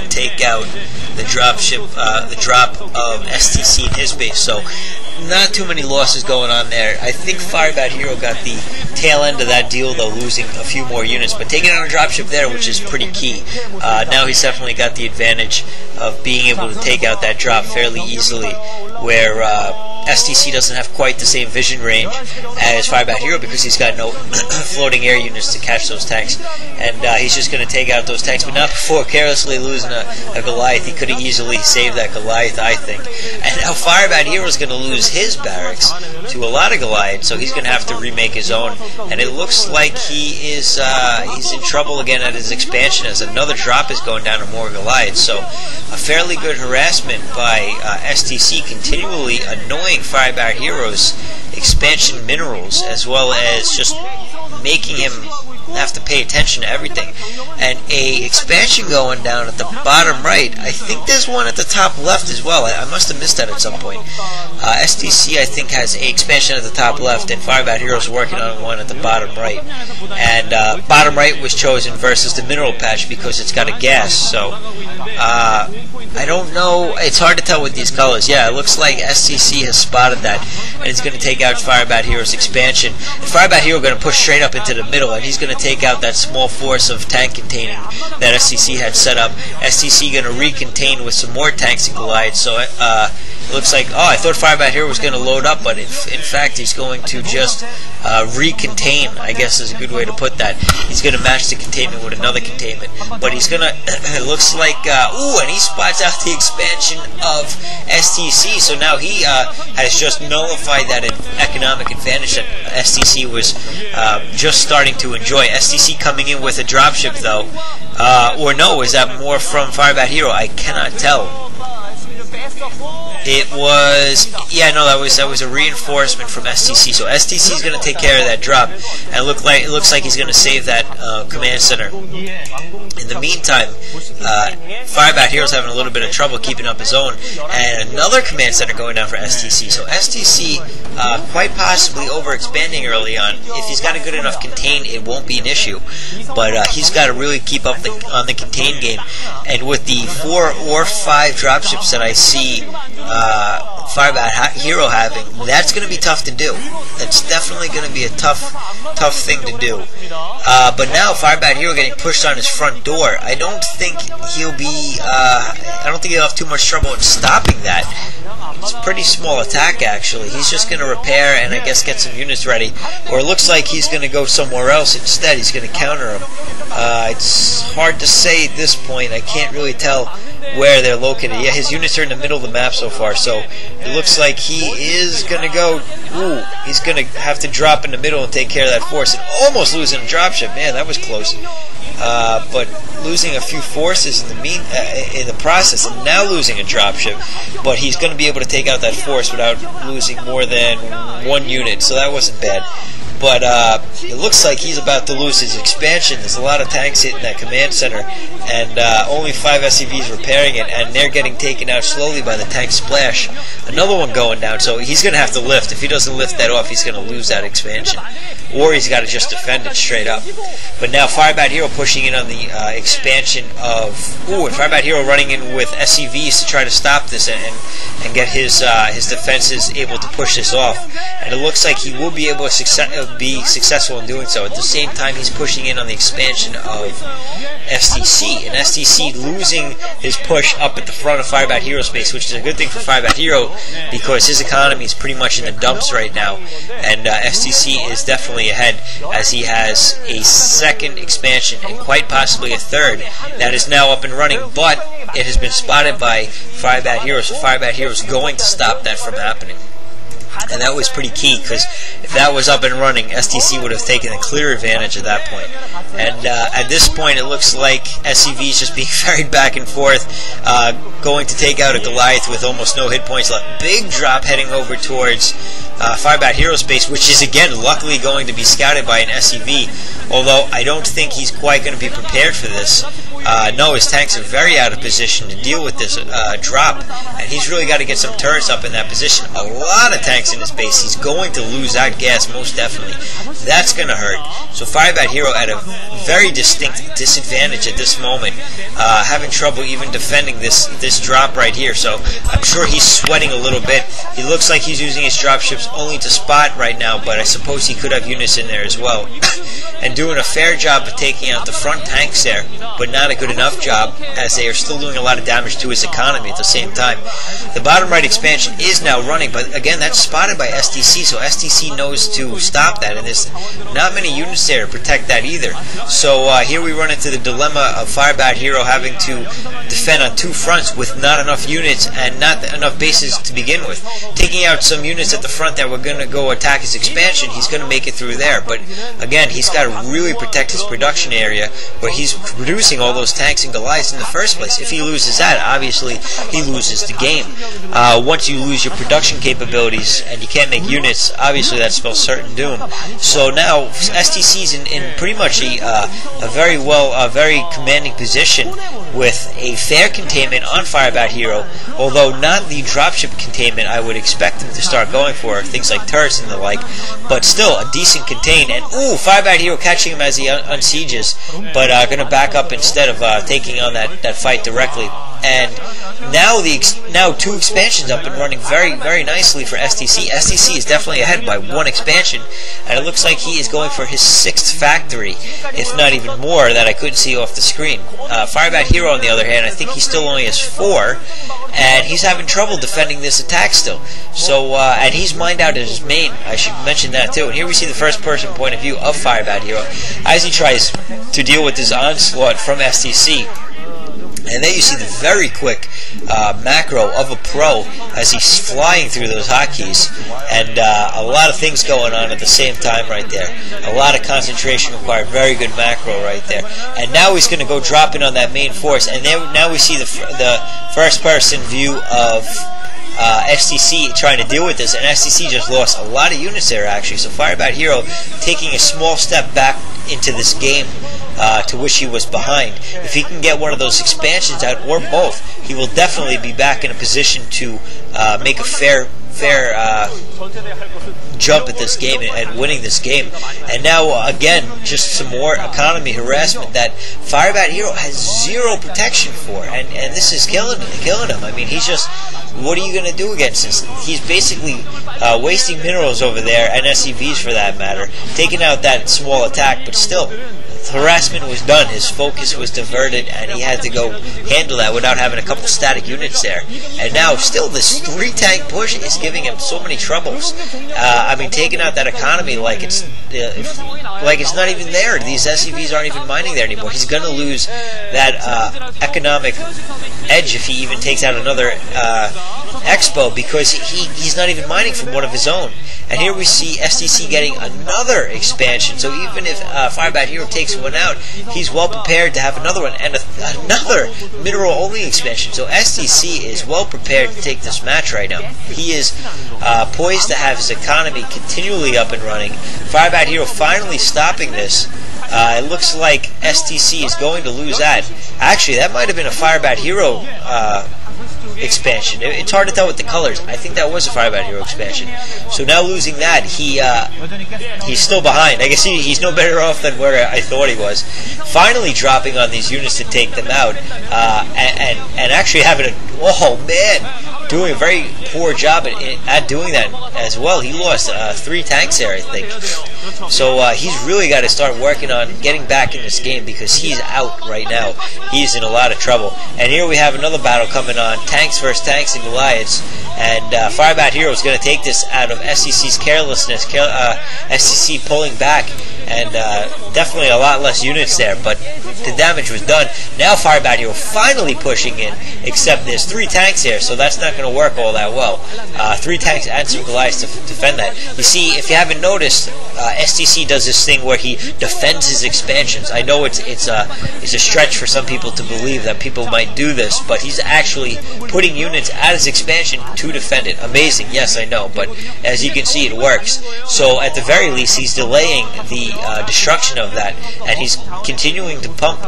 and take out the drop of STC in his base. So not too many losses going on there. I think Firebathero got the tail end of that deal, though, losing a few more units, but taking out a dropship there, which is pretty key. Now he's definitely got the advantage of being able to take out that drop fairly easily, where STC doesn't have quite the same vision range as Firebathero because he's got no floating air units to catch those tanks, and he's just going to take out those tanks, but not before carelessly losing a Goliath. He could have easily saved that Goliath, I think. And now Firebathero is going to lose his barracks to a lot of Goliaths, so he's going to have to remake his own, and it looks like he's in trouble again at his expansion as another drop is going down to more Goliaths. So a fairly good harassment by STC, continually annoying Firebathero's expansion minerals, as well as just making him have to pay attention to everything. And a expansion going down at the bottom right. I think there's one at the top left as well. I must have missed that at some point. STC, I think, has a expansion at the top left, and Firebathero's working on one at the bottom right. And bottom right was chosen versus the mineral patch because it's got a gas. So I don't know. It's hard to tell with these colors. Yeah, it looks like STC has spotted that, and it's going to take out Firebathero's expansion. And Firebathero going to push straight up into the middle, and he's going to take out that small force of tank containing that STC had set up. STC going to recontain with some more tanks and Goliaths. So it looks like, I thought Firebathero was going to load up, but in fact he's going to just recontain, I guess is a good way to put that. He's going to match the containment with another containment, but he's going to, it looks like, and he spots out the expansion of STC, so now he has just nullified that economic advantage that STC was just starting to enjoy. STC coming in with a dropship, though, or no, is that more from Firebathero? I cannot tell. It was, yeah, no, that was a reinforcement from STC. So STC is going to take care of that drop, and it looks like he's going to save that command center. In the meantime, Firebathero's having a little bit of trouble keeping up his own, and another command center going down for STC. So STC quite possibly overexpanding early on. If he's got a good enough contain, it won't be an issue. But he's got to really keep up on the contain game. And with the 4 or 5 dropships that I see Firebathero having, that's going to be tough to do. That's definitely going to be a tough thing to do. But now Firebathero getting pushed on his front door. I don't think he'll be. I don't think he'll have too much trouble in stopping that. It's a pretty small attack, actually. He's just going to repair and I guess get some units ready. Or it looks like he's going to go somewhere else instead. He's going to counter him. It's hard to say at this point. I can't really tell where they're located. Yeah, his units are in the middle of the map so far, so it looks like he is going to go, he's going to have to drop in the middle and take care of that force, and almost losing a dropship. Man, that was close. But losing a few forces in the process, and now losing a dropship, but he's going to be able to take out that force without losing more than 1 unit, so that wasn't bad. But it looks like he's about to lose his expansion. There's a lot of tanks hitting that command center, and only 5 SCVs repairing it, and they're getting taken out slowly by the tank splash. Another one going down, so he's going to have to lift. If he doesn't lift that off, he's going to lose that expansion. Or he's got to just defend it straight up. But now Firebathero pushing in on the expansion of... and Firebathero running in with SCVs to try to stop this and get his defenses able to push this off. And it looks like he will be able to be successful in doing so. At the same time, he's pushing in on the expansion of STC, and STC losing his push up at the front of Firebathero's base, which is a good thing for Firebathero because his economy is pretty much in the dumps right now, and STC is definitely ahead as he has a second expansion and quite possibly a third that is now up and running, but it has been spotted by Firebathero, so Firebathero is going to stop that from happening. And that was pretty key, because if that was up and running, STC would have taken a clear advantage at that point. And at this point, it looks like SCV is just being ferried back and forth, going to take out a Goliath with almost no hit points left. Big drop heading over towards Firebathero's base, which is again luckily going to be scouted by an SCV, although I don't think he's quite going to be prepared for this. no, his tanks are very out of position to deal with this drop, and he's really got to get some turrets up in that position. A lot of tanks in his base. He's going to lose that gas, most definitely. That's going to hurt. So Firebathero at a very distinct disadvantage at this moment, having trouble even defending this drop right here. So I'm sure he's sweating a little bit. He looks like he's using his dropships only to spot right now, but I suppose he could have units in there as well. And doing a fair job of taking out the front tanks there, but not a good enough job, as they are still doing a lot of damage to his economy at the same time. The bottom right expansion is now running, but again, that's spotted by TheStC, so TheStC knows to stop that, and there's not many units there to protect that either. So here we run into the dilemma of Firebathero having to defend on two fronts with not enough units and not enough bases to begin with. Taking out some units at the front that were going to go attack his expansion, he's going to make it through there, but again, he's got to really protect his production area where he's producing all those tanks and Goliaths in the first place. If he loses that, obviously he loses the game. Once you lose your production capabilities and you can't make units, obviously that spells certain doom. So now TheStC's in pretty much a very commanding position with a fair containment on Firebathero, although not the dropship containment I would expect him to start going for, things like turrets and the like, but still a decent contain. And ooh, Firebathero catching him as he unsieges, but going to back up instead of taking on that fight directly. And now two expansions up and running very, very nicely for TheStC. TheStC is definitely ahead by one expansion, and it looks like he is going for his 6th factory, if not even more, that I couldn't see off the screen. Firebathero, on the other hand, I think he still only has 4, and he's having trouble defending this attack still. So, and he's mined out at his main. I should mention that too. And here we see the first-person point of view of Firebathero as he tries to deal with this onslaught from TheStC. And then you see the very quick macro of a pro as he's flying through those hotkeys, and a lot of things going on at the same time right there. A lot of concentration required. Very good macro right there. And now he's going to go drop in on that main force, and now we see the first-person view of TheStC trying to deal with this, and TheStC just lost a lot of units there actually. So Firebathero taking a small step back into this game to which he was behind. If he can get one of those expansions out, or both, he will definitely be back in a position to make a fair jump at this game and winning this game. And now again, just some more economy harassment that Firebathero has 0 protection for, and this is killing him. I mean, he's just, what are you going to do against this? He's basically wasting minerals over there, and SCVs for that matter, taking out that small attack, but still, harassment was done. His focus was diverted, and he had to go handle that without having a couple static units there. And now, still, this 3-tank push is giving him so many troubles. I mean, taking out that economy like it's not even there. These SCVs aren't even mining there anymore. He's going to lose that economic edge if he even takes out another expo, because he's not even mining from one of his own. And here we see TheStC getting another expansion. So even if Firebathero takes one out, he's well prepared to have another one and another mineral-only expansion. So TheStC is well prepared to take this match right now. He is poised to have his economy continually up and running. Firebathero finally stopping this. It looks like TheStC is going to lose that. Actually, that might have been a Firebathero expansion. It's hard to tell with the colors. I think that was a Firebathero expansion. So now losing that, he's still behind. I guess he's no better off than where I thought he was. Finally dropping on these units to take them out, and actually having doing a very poor job at doing that as well. He lost 3 tanks there, I think. So he's really got to start working on getting back in this game, because he's out right now. He's in a lot of trouble. And here we have another battle coming on. Tanks versus tanks and Goliaths. And Firebathero is going to take this out of TheStC's carelessness. TheStC pulling back, and definitely a lot less units there, but the damage was done. Now Firebathero finally pushing in, except there's 3 tanks here, so that's not going to work all that well. 3 tanks and some Goliaths to defend that. You see, if you haven't noticed, TheStC does this thing where he defends his expansions. I know it's a stretch for some people to believe that people might do this, but he's actually putting units at his expansion to defend it. Amazing, yes, I know, but as you can see, it works. So at the very least, he's delaying the destruction of that, and he's continuing to pump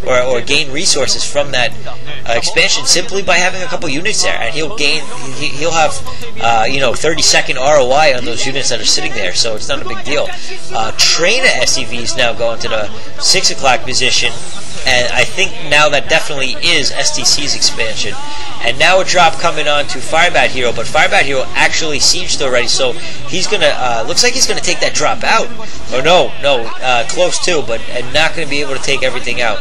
or gain resources from that expansion simply by having a couple units there, and he'll have 30-second ROI on those units that are sitting there, so it's not a big deal. Trainer SCVs now going to the 6 o'clock position, and I think now that definitely is STC's expansion. And now a drop coming on to Firebathero, but Firebathero actually sieged already, so he's gonna looks like he's gonna take that drop out. Or no, close to, but not gonna be able to take everything out.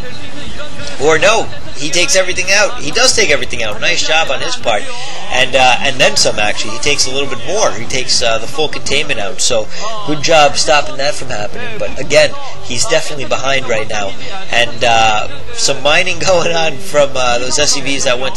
Or no, he takes everything out. He does take everything out. Nice job on his part, and then some. Actually, he takes a little bit more. He takes the full containment out. So good job stopping that from happening. But again, he's definitely behind right now, and some mining going on from those SCVs that went